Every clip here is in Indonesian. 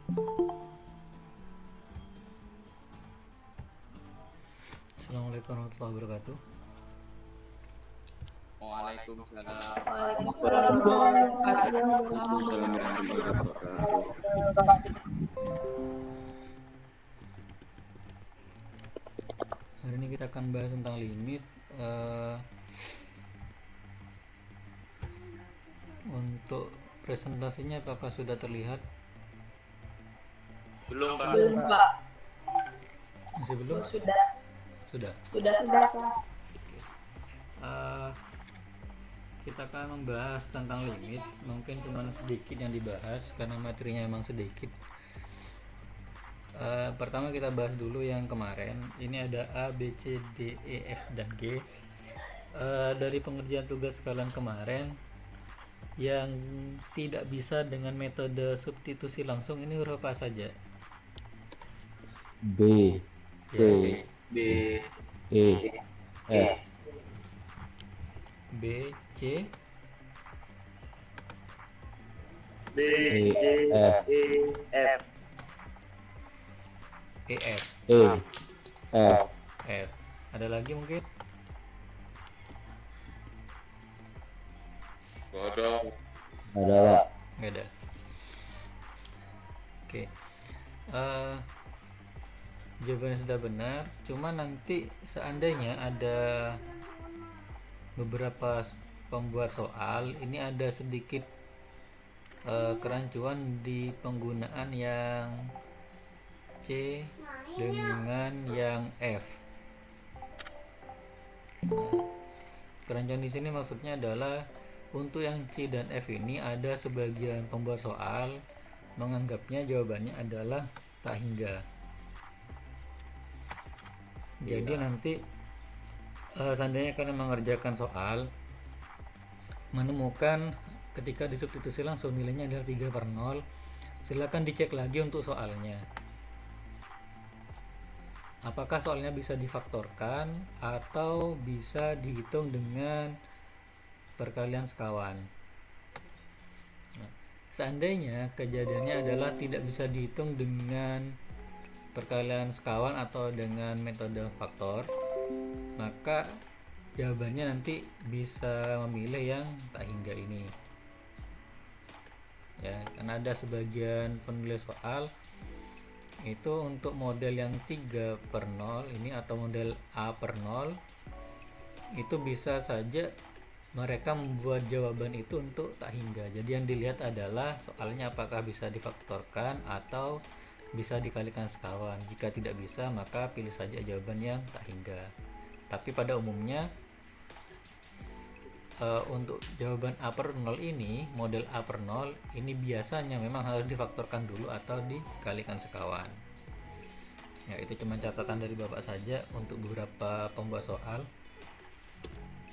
Assalamualaikum warahmatullahi wabarakatuh. Waalaikumsalam. Waalaikumsalam warahmatullahi Waalaikumsalam warahmatullahi wabarakatuh. Hari ini kita akan bahas tentang limit. Untuk presentasinya apakah sudah terlihat? Belum, Pak. Belum, Pak. Masih belum? Sudah. Sudah. Eh, kita akan membahas tentang limit. Mungkin cuma sedikit yang dibahas karena materinya emang sedikit. Pertama kita bahas dulu yang kemarin. Ini ada A, B, C, D, E, F, dan G. Dari pengerjaan tugas kalian kemarin yang tidak bisa dengan metode substitusi langsung, ini huruf apa saja? B, C, B, E, F, B, C, B, E, F, F, E, F, E, F. F. Ada lagi mungkin? Bodoh. Ada Pak. Nggak ada. Oke. Jawabannya sudah benar. Cuma nanti seandainya ada beberapa pembuat soal, ini ada sedikit kerancuan di penggunaan yang C dengan yang F. Kerancuan di sini maksudnya adalah untuk yang C dan F ini ada sebagian pembuat soal menganggapnya jawabannya adalah tak hingga. Jadi nanti seandainya kalian mengerjakan soal menemukan ketika disubstitusi langsung nilainya adalah 3/0, silakan dicek lagi untuk soalnya. Apakah soalnya bisa difaktorkan atau bisa dihitung dengan perkalian sekawan. Nah, seandainya kejadiannya adalah tidak bisa dihitung dengan perkalian sekawan atau dengan metode faktor, maka jawabannya nanti bisa memilih yang tak hingga ini. Ya, karena ada sebagian penulis soal itu untuk model yang 3/0 ini atau model A/0 itu bisa saja mereka membuat jawaban itu untuk tak hingga. Jadi yang dilihat adalah soalnya apakah bisa difaktorkan atau bisa dikalikan sekawan. Jika tidak bisa, maka pilih saja jawaban yang tak hingga. Tapi pada umumnya untuk jawaban A/0 ini, model A/0 ini biasanya memang harus difaktorkan dulu atau dikalikan sekawan. Ya, itu cuma catatan dari Bapak saja untuk beberapa pembuat soal.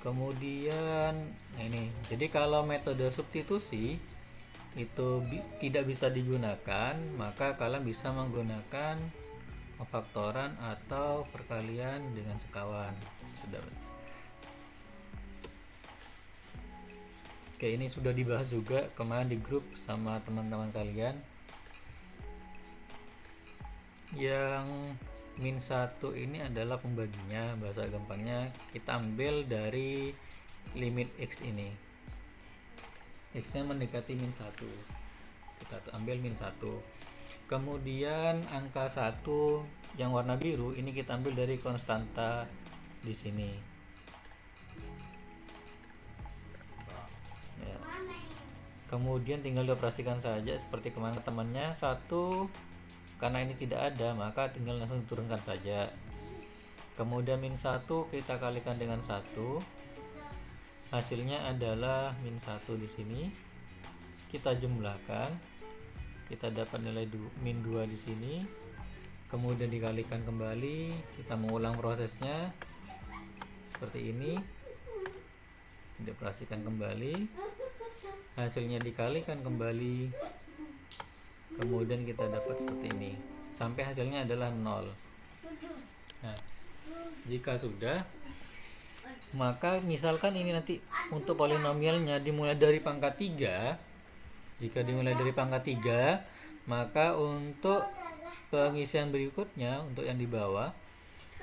Kemudian ini, jadi kalau metode substitusi itu tidak bisa digunakan, maka kalian bisa menggunakan pemfaktoran atau perkalian dengan sekawan. Sudah. Oke, ini sudah dibahas juga kemarin di grup sama teman-teman kalian. Yang -1 ini adalah pembaginya, bahasa gampangnya kita ambil dari limit X ini. X nya mendekati -1, kita ambil -1. Kemudian angka 1 yang warna biru ini kita ambil dari konstanta di sini ya. Kemudian tinggal dioperasikan saja seperti kemana temannya 1. Karena ini tidak ada, maka tinggal langsung turunkan saja. Kemudian -1 kita kalikan dengan 1. Hasilnya adalah -1 di sini. Kita jumlahkan. Kita dapat nilai -2 di sini. Kemudian dikalikan kembali, kita mengulang prosesnya seperti ini. Dioperasikan kembali. Hasilnya dikalikan kembali. Kemudian kita dapat seperti ini sampai hasilnya adalah 0. Nah, jika sudah, maka misalkan ini nanti untuk polinomialnya dimulai dari pangkat 3. Jika dimulai dari pangkat 3, Maka untuk pengisian berikutnya, untuk yang di bawah,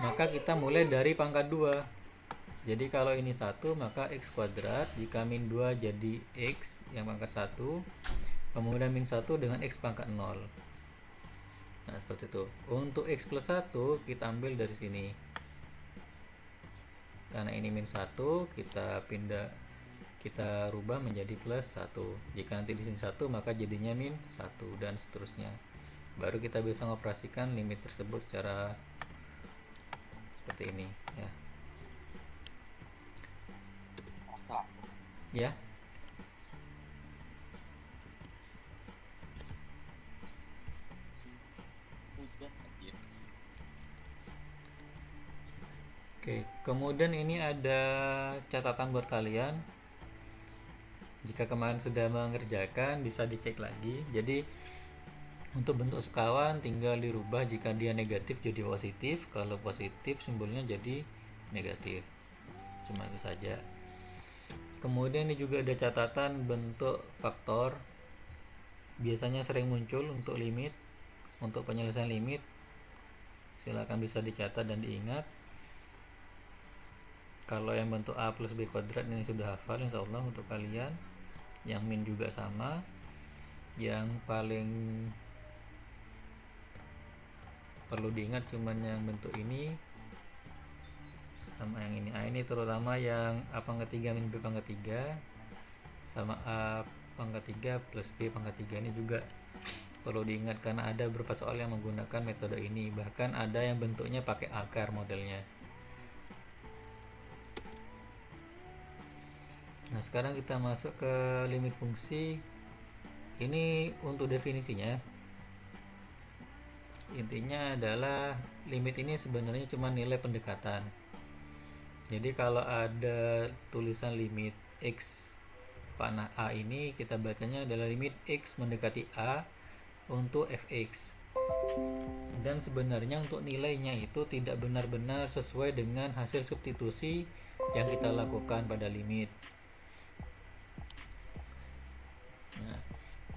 maka kita mulai dari pangkat 2. Jadi kalau ini 1, maka x kuadrat, jika min 2 jadi x yang pangkat 1, kemudian min 1 dengan x pangkat 0. Nah, seperti itu. Untuk x plus 1 kita ambil dari sini. Karena ini min 1, kita rubah menjadi plus 1. Jika nanti di sini 1, maka jadinya min 1 dan seterusnya. Baru kita bisa mengoperasikan limit tersebut secara seperti ini, ya. Ya. Oke, kemudian ini ada catatan buat kalian. Jika kemarin sudah mengerjakan, bisa dicek lagi. Jadi untuk bentuk sekawan tinggal dirubah, jika dia negatif jadi positif, kalau positif simbolnya jadi negatif. Cuma itu saja. Kemudian ini juga ada catatan bentuk faktor. Biasanya sering muncul untuk limit, untuk penyelesaian limit. Silakan bisa dicatat dan diingat. Kalau yang bentuk A plus B kuadrat ini sudah hafal insya Allah untuk kalian. Yang min juga sama. Yang paling perlu diingat cuman yang bentuk ini sama yang ini. Ini terutama yang A pangkat 3 min B pangkat 3 sama A pangkat 3 plus B pangkat 3 ini juga perlu diingat, karena ada beberapa soal yang menggunakan metode ini. Bahkan ada yang bentuknya pakai akar modelnya. Nah, sekarang kita masuk ke limit fungsi. Ini untuk definisinya. Intinya adalah limit ini sebenarnya cuma nilai pendekatan. Jadi kalau ada tulisan limit x panah A ini, kita bacanya adalah limit x mendekati A untuk fx. Dan sebenarnya untuk nilainya itu tidak benar-benar sesuai dengan hasil substitusi yang kita lakukan pada limit. Nah,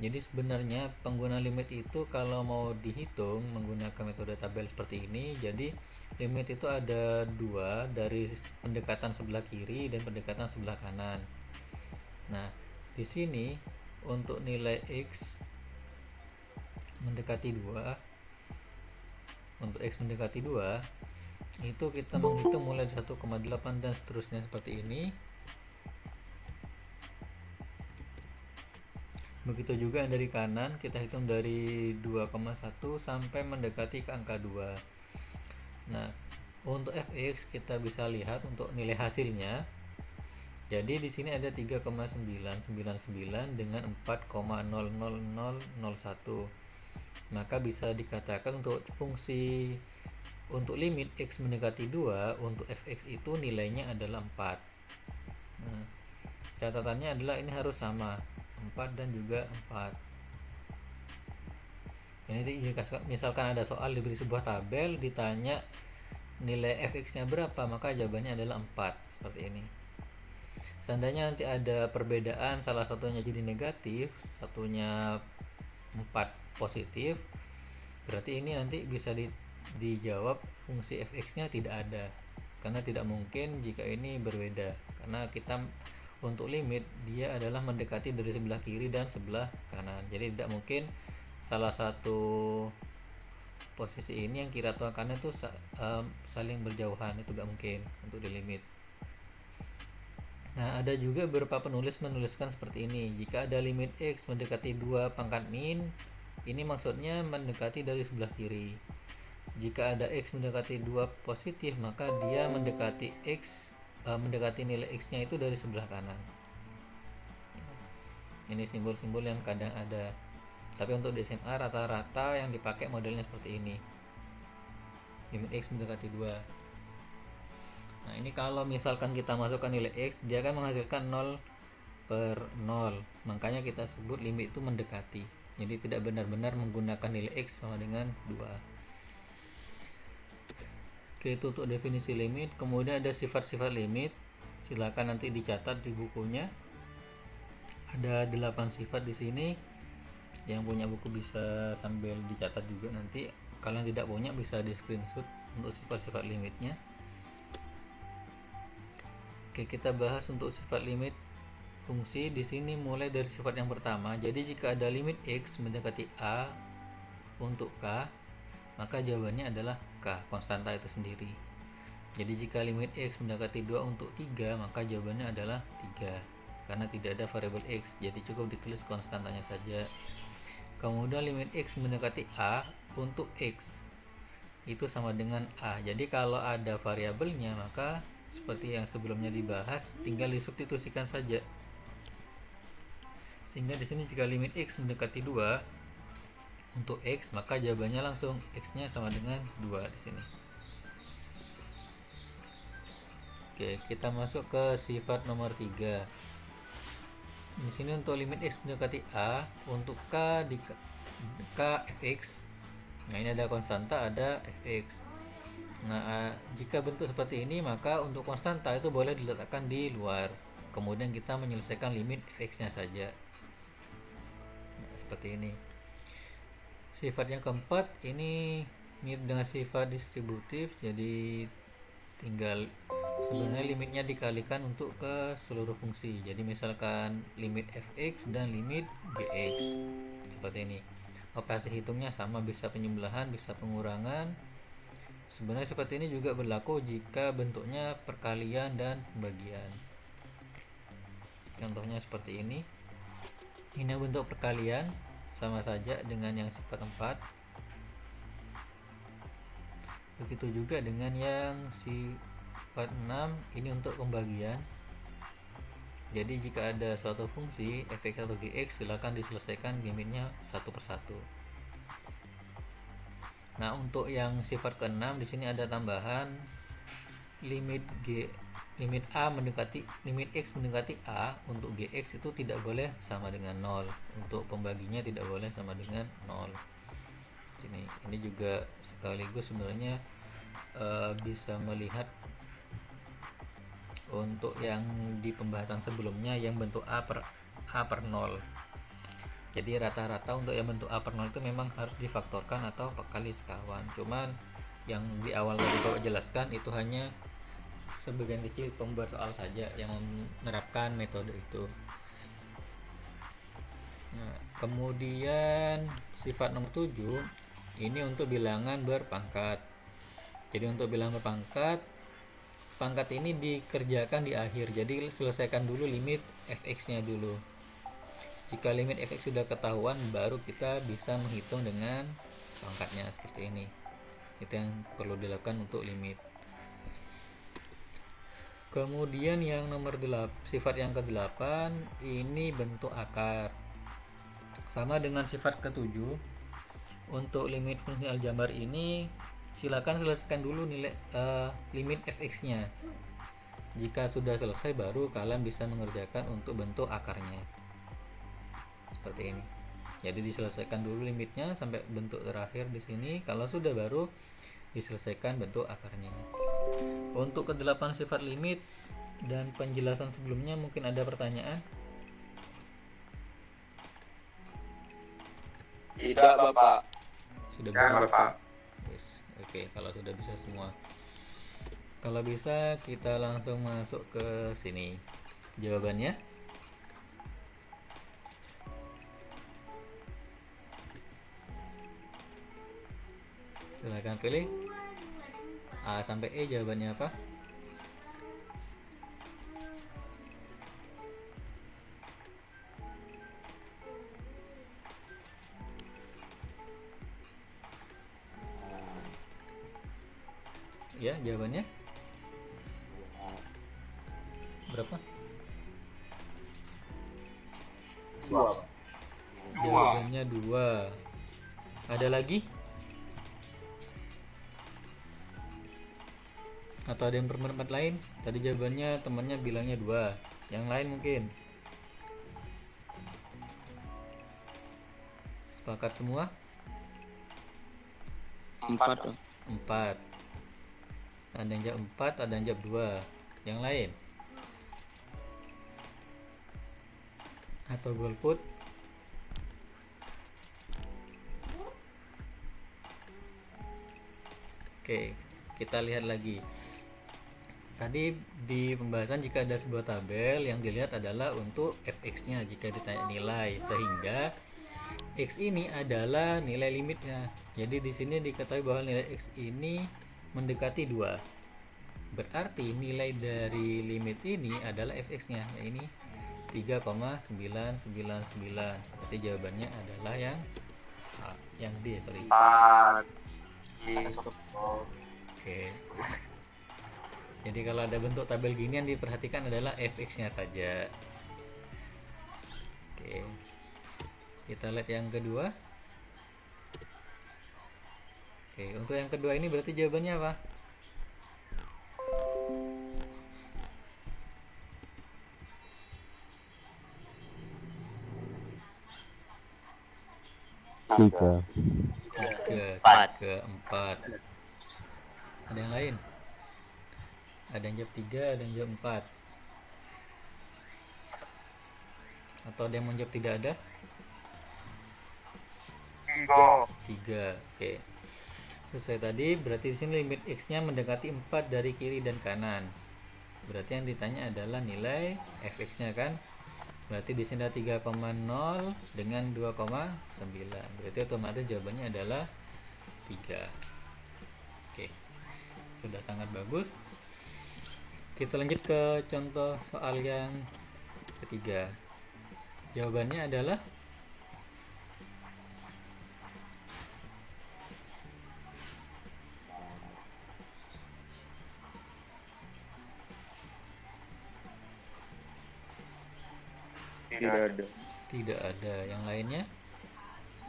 jadi sebenarnya pengguna limit itu kalau mau dihitung menggunakan metode tabel seperti ini, jadi limit itu ada dua, dari pendekatan sebelah kiri dan pendekatan sebelah kanan. Nah, di sini untuk nilai x mendekati 2, untuk x mendekati 2 itu kita menghitung mulai dari 1,8 dan seterusnya seperti ini. Begitu juga yang dari kanan, kita hitung dari 2,1 sampai mendekati ke angka 2. Nah, untuk fx kita bisa lihat untuk nilai hasilnya. Jadi di sini ada 3,999 dengan 4,00001. Maka bisa dikatakan untuk fungsi untuk limit x mendekati 2 untuk fx itu nilainya adalah 4. Nah, catatannya adalah ini harus sama, 4 dan juga 4. Jadi misalkan ada soal diberi sebuah tabel, ditanya nilai fx nya berapa, maka jawabannya adalah 4 seperti ini. Seandainya nanti ada perbedaan, salah satunya jadi negatif, satunya 4 positif, berarti ini nanti bisa dijawab fungsi fx nya tidak ada, karena tidak mungkin jika ini berbeda, karena kita untuk limit dia adalah mendekati dari sebelah kiri dan sebelah kanan. Jadi tidak mungkin salah satu posisi ini yang kiri atau kanan itu saling berjauhan, itu tidak mungkin untuk di limit. Nah, ada juga beberapa penulis menuliskan seperti ini. Jika ada limit x mendekati 2 pangkat min, ini maksudnya mendekati dari sebelah kiri. Jika ada x mendekati 2 positif, maka dia mendekati mendekati nilai x nya itu dari sebelah kanan. Ini simbol-simbol yang kadang ada, tapi untuk di SMA rata-rata yang dipakai modelnya seperti ini, limit x mendekati 2. Nah, ini kalau misalkan kita masukkan nilai x, dia akan menghasilkan 0 per 0, makanya kita sebut limit itu mendekati. Jadi tidak benar-benar menggunakan nilai x sama dengan 2. Oke, itu untuk definisi limit. Kemudian ada sifat-sifat limit, silakan nanti dicatat di bukunya. Ada 8 sifat di sini. Yang punya buku bisa sambil dicatat juga, nanti kalian tidak punya bisa di screenshot untuk sifat-sifat limitnya. Oke, kita bahas untuk sifat limit fungsi di sini mulai dari sifat yang pertama. Jadi jika ada limit x mendekati a untuk k, maka jawabannya adalah k, konstanta itu sendiri. Jadi jika limit x mendekati 2 untuk 3, maka jawabannya adalah 3 karena tidak ada variabel x, jadi cukup ditulis konstantanya saja. Kemudian limit x mendekati a untuk x itu sama dengan a. Jadi kalau ada variabelnya maka seperti yang sebelumnya dibahas, tinggal disubstitusikan saja. Sehingga di sini jika limit x mendekati 2 untuk x, maka jawabannya langsung x-nya sama dengan 2 di sini. Oke, kita masuk ke sifat nomor 3. Di sini untuk limit x mendekati a untuk k di k fx. Nah, ini ada konstanta, ada fx. Nah, jika bentuk seperti ini, maka untuk konstanta itu boleh diletakkan di luar. Kemudian kita menyelesaikan limit fx-nya saja. Nah, seperti ini. Sifat yang keempat ini mirip dengan sifat distributif, jadi tinggal sebenarnya limitnya dikalikan untuk ke seluruh fungsi. Jadi misalkan limit fx dan limit gx seperti ini. Operasi hitungnya sama, bisa penjumlahan, bisa pengurangan. Sebenarnya seperti ini juga berlaku jika bentuknya perkalian dan pembagian. Contohnya seperti ini. Ini bentuk perkalian, sama saja dengan yang sifat 4. Begitu juga dengan yang sifat 6, ini untuk pembagian. Jadi jika ada suatu fungsi fx atau gx, silakan diselesaikan limitnya satu persatu. Nah, untuk yang sifat ke-6 di sini ada tambahan limit a mendekati limit x mendekati a untuk gx itu tidak boleh sama dengan 0. Untuk pembaginya tidak boleh sama dengan 0. Ini juga sekaligus sebenarnya bisa melihat untuk yang di pembahasan sebelumnya yang bentuk a per 0. Jadi rata-rata untuk yang bentuk a per 0 itu memang harus difaktorkan atau kali sekawan. Cuman yang di awal tadi Bapak jelaskan itu hanya sebagian kecil pembuat soal saja yang menerapkan metode itu. Nah, kemudian sifat nomor 7 ini untuk bilangan berpangkat. Jadi untuk bilangan berpangkat, pangkat ini dikerjakan di akhir. Jadi selesaikan dulu limit fx-nya dulu. Jika limit fx sudah ketahuan, baru kita bisa menghitung dengan pangkatnya seperti ini. Itu yang perlu dilakukan untuk limit. Kemudian yang nomor 8, sifat yang ke-8 ini bentuk akar. Sama dengan sifat ke-7. Untuk limit fungsi aljabar ini silakan selesaikan dulu nilai limit fx-nya. Jika sudah selesai, baru kalian bisa mengerjakan untuk bentuk akarnya. Seperti ini. Jadi diselesaikan dulu limitnya sampai bentuk terakhir di sini. Kalau sudah, baru diselesaikan bentuk akarnya. Untuk ke-8 sifat limit dan penjelasan sebelumnya mungkin ada pertanyaan? Tidak, Bapak. Sudah Ya, bisa? Bapak. Yes. Oke, kalau sudah bisa semua. Kalau bisa kita langsung masuk ke sini. Jawabannya? Silakan pilih. A sampai E jawabannya apa? Ya, jawabannya berapa? Jawabannya 2. Ada lagi? Atau ada yang berpendapat lain? Tadi jawabannya temannya bilangnya 2. Yang lain mungkin? Sepakat semua? 4. 4. Ada yang jawab 4, ada yang jawab 2. Yang lain? Atau golput? Oke, kita lihat lagi. Tadi di pembahasan jika ada sebuah tabel yang dilihat adalah untuk fx-nya jika ditanya nilai, sehingga x ini adalah nilai limitnya. Jadi di sini diketahui bahwa nilai x ini mendekati 2. Berarti nilai dari limit ini adalah fx-nya, ini 3,999. Berarti jawabannya adalah yang A, yang D, sorry. 4. Oke. Jadi kalau ada bentuk tabel gini yang diperhatikan adalah fx-nya saja. Oke. Kita lihat yang kedua. Oke, untuk yang kedua ini berarti jawabannya apa? Tiga. 3, 4. Ada yang lain? Ada yang jawab 3, ada yang jawab 4. Atau ada yang menjawab tidak ada? 3. Oke. Selesai tadi, berarti di sini limit x-nya mendekati 4 dari kiri dan kanan. Berarti yang ditanya adalah nilai fx-nya kan? Berarti di sini ada 3,0 dengan 2,9. Berarti otomatis jawabannya adalah 3. Oke. Sudah sangat bagus. Kita lanjut ke contoh soal yang ketiga. Jawabannya adalah Tidak ada. tidak ada. Yang lainnya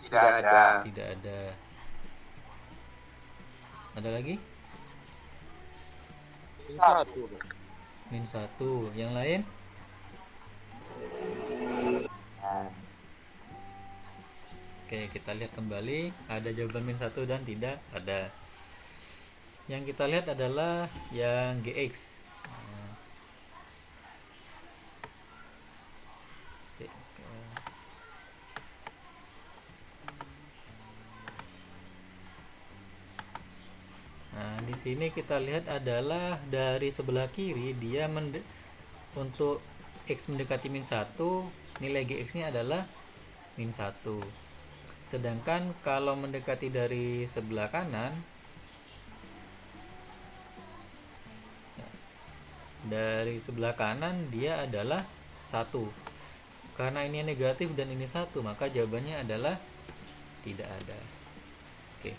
Tidak ada. tidak ada. Ada lagi? Satu. -1. Yang lain? Oke, kita lihat kembali. Ada jawaban -1 dan tidak ada. Yang kita lihat adalah yang gx. Nah, di sini kita lihat adalah dari sebelah kiri dia untuk x mendekati -1, nilai gx-nya adalah -1. Sedangkan kalau mendekati dari sebelah kanan, dia adalah 1. Karena ini negatif dan ini 1, maka jawabannya adalah tidak ada. Oke.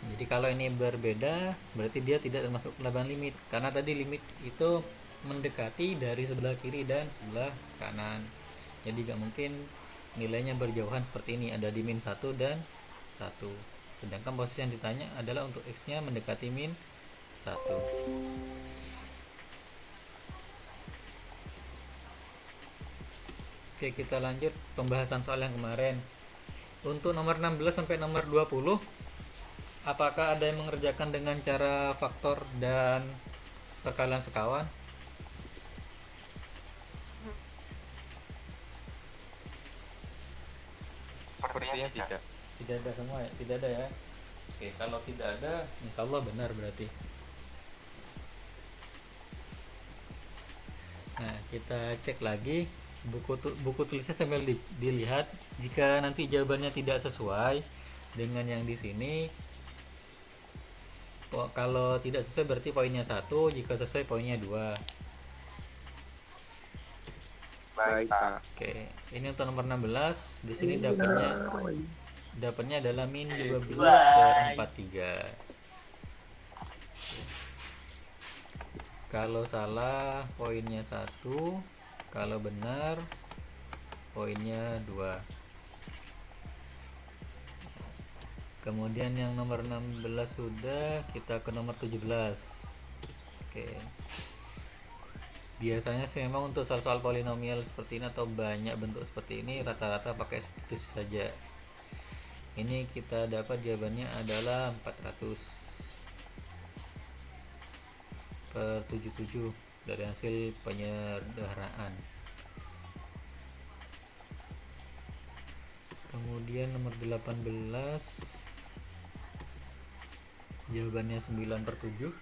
Jadi kalau ini berbeda, berarti dia tidak termasuk penambahan limit. Karena tadi limit itu mendekati dari sebelah kiri dan sebelah kanan. Jadi gak mungkin nilainya berjauhan seperti ini, ada di -1 dan 1. Sedangkan posisi yang ditanya adalah untuk x-nya mendekati -1. Oke, kita lanjut pembahasan soal yang kemarin. Untuk nomor 16 sampai nomor 20, apakah ada yang mengerjakan dengan cara faktor dan perkalian sekawan? Sepertinya tidak. Tidak ada semua ya? Tidak ada ya? Oke, kalau tidak ada, insya Allah benar berarti. Nah, kita cek lagi buku tulisnya sambil dilihat. Jika nanti jawabannya tidak sesuai dengan yang di sini, kalau tidak sesuai berarti poinnya 1, jika sesuai poinnya 2. Baik, Pak. Oke, ini untuk nomor 16. Di sini dapatnya adalah -12 ke 43. Kalau salah poinnya 1, kalau benar poinnya 2. Kemudian yang nomor 16 sudah, kita ke nomor 17. Oke. Biasanya sih memang untuk soal-soal polinomial seperti ini atau banyak bentuk seperti ini rata-rata pakai substitusi saja. Ini kita dapat jawabannya adalah 400/77 dari hasil penyederhanaan. Kemudian nomor 18, Jawabannya 9/7.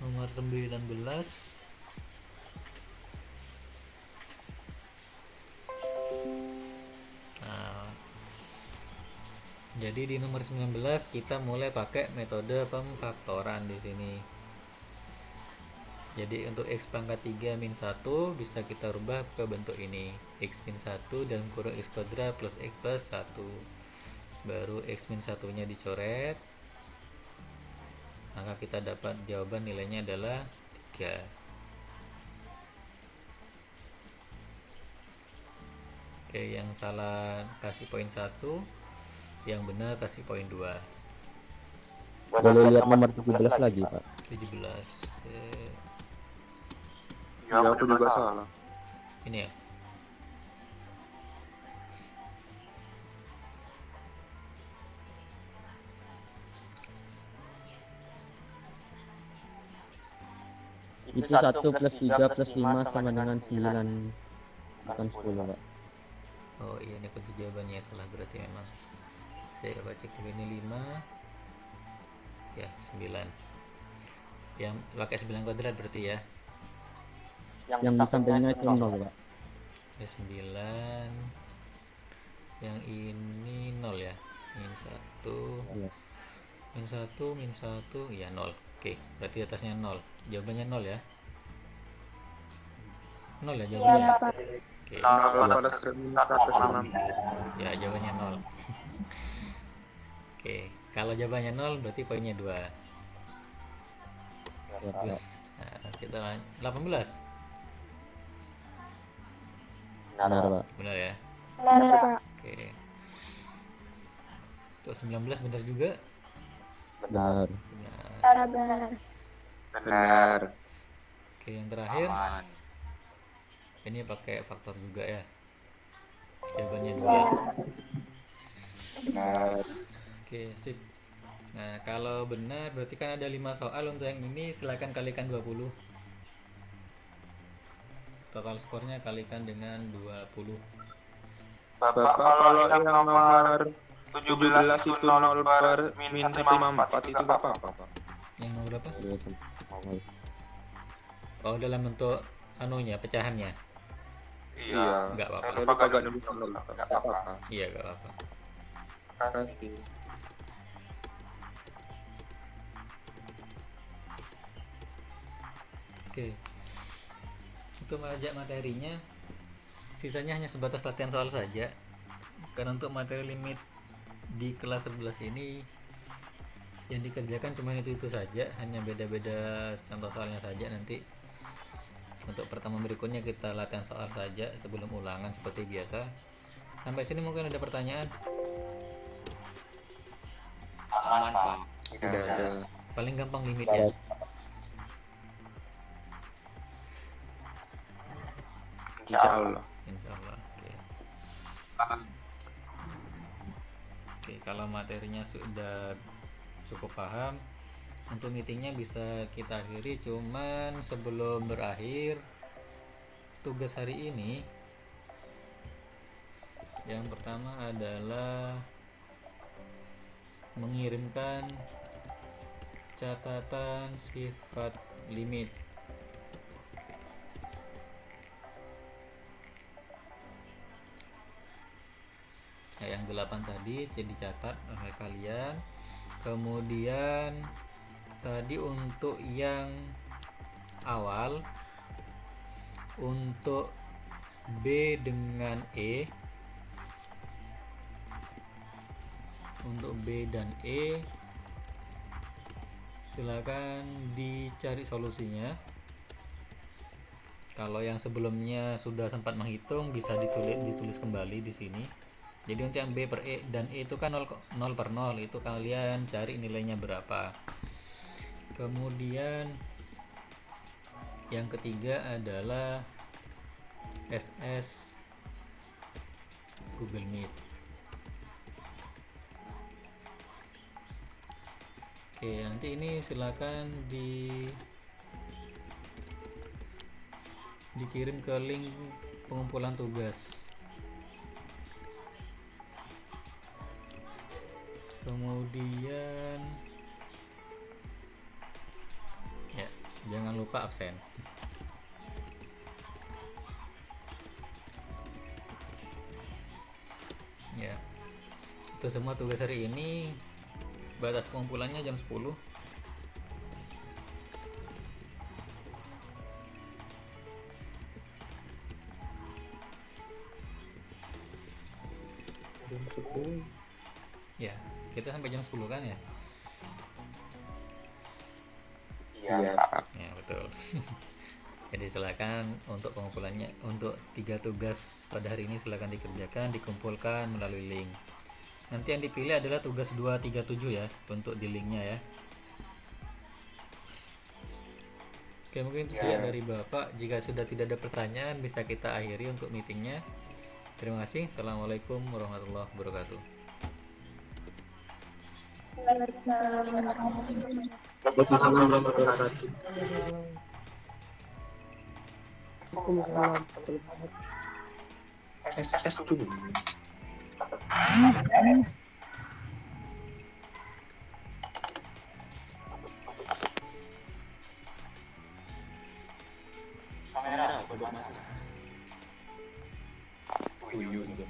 Nomor 19. Nah, jadi di nomor 19 kita mulai pakai metode pemfaktoran di sini. Jadi untuk x pangkat 3 min 1 bisa kita rubah ke bentuk ini. X min 1 dan kurang x kuadrat plus x plus 1. Baru x min 1 nya dicoret. Maka kita dapat jawaban nilainya adalah 3. Oke, yang salah kasih poin 1, yang benar kasih poin 2. Boleh lihat nomor 17 lagi, Pak. 17. Ya, aku juga salah. Ini ya. Itu 1 plus 3 plus 5 sama dengan 9, bukan 10, Pak. Oh iya, ini kunci jawabannya salah berarti memang. Saya baca ke ini 5. Ya, 9. Yang pakai 9 kuadrat berarti ya. Yang di sampingnya itu 0, Pak. Ini 9. Yang ini 0 ya. Min 1. Iya. Min 1, min 1, ya 0. Oke, berarti atasnya 0. Jawabannya 0 ya. 0 ya jawabannya. Oke. 0 Ya, jawabannya 0. Oke, kalau jawabannya 0 berarti poinnya 2. Ya, Pak. Bagus. Nah, kita 18. Benar, Pak. Benar ya. Benar, Pak. Oke. Untuk 19 benar juga. Benar. Benar. Benar. Benar. Oke, yang terakhir. Ini pakai faktor juga ya. Jawabannya 2. Benar. Oke, sip. Nah, kalau benar berarti kan ada 5 soal untuk yang ini, silakan kalikan 20. Total skornya kalikan dengan 20. Bapak, kalau yang nomor 17 itu 0 per min 154 itu Bapak apa, Pak? Yang nomor berapa? Iya, Sam. Oh, dalam bentuk anunya, pecahannya. Iya. Enggak apa-apa. Saya lupa gak nulis 0, Enggak apa-apa. Iya, enggak apa-apa. Kasih. Oke. Untuk mengajak materinya, sisanya hanya sebatas latihan soal saja. Karena untuk materi limit di kelas 11 ini yang dikerjakan cuma itu saja, hanya beda-beda contoh soalnya saja. Nanti untuk pertemuan berikutnya kita latihan soal saja sebelum ulangan seperti biasa. Sampai sini mungkin ada pertanyaan? Aman, Pak. Tidak ada. Paling gampang limit ya. Insya Allah. Insya Allah. Oke. Oke, kalau materinya sudah cukup paham, untuk meetingnya bisa kita akhiri. Cuman sebelum berakhir, tugas hari ini yang pertama adalah mengirimkan catatan sifat limit. Nah, yang 8 tadi jadi catat oleh kalian. Kemudian tadi untuk yang awal, untuk B dengan E, untuk B dan E silakan dicari solusinya. Kalau yang sebelumnya sudah sempat menghitung bisa ditulis kembali di sini. Jadi untuk yang B per E dan E itu kan 0 per 0, itu kalian cari nilainya berapa. Kemudian yang ketiga adalah SS Google Meet. Oke, Oke, nanti ini silakan dikirim ke link pengumpulan tugas. Kemudian ya, jangan lupa absen. Ya, itu semua tugas hari ini. Batas pengumpulannya jam 10. Ya, kita sampai jam 10 kan ya? Iya, Pak. Ya, betul. Jadi silakan untuk pengumpulannya, untuk 3 tugas pada hari ini silakan dikerjakan, dikumpulkan melalui link. Nanti yang dipilih adalah tugas 237 ya, untuk di linknya ya. Oke, mungkin itu saja dari Bapak. Jika sudah tidak ada pertanyaan, bisa kita akhiri untuk meetingnya. Terima kasih. Assalamualaikum warahmatullahi wabarakatuh. SS dulu. Kamera, belum masuk. Oh, iya.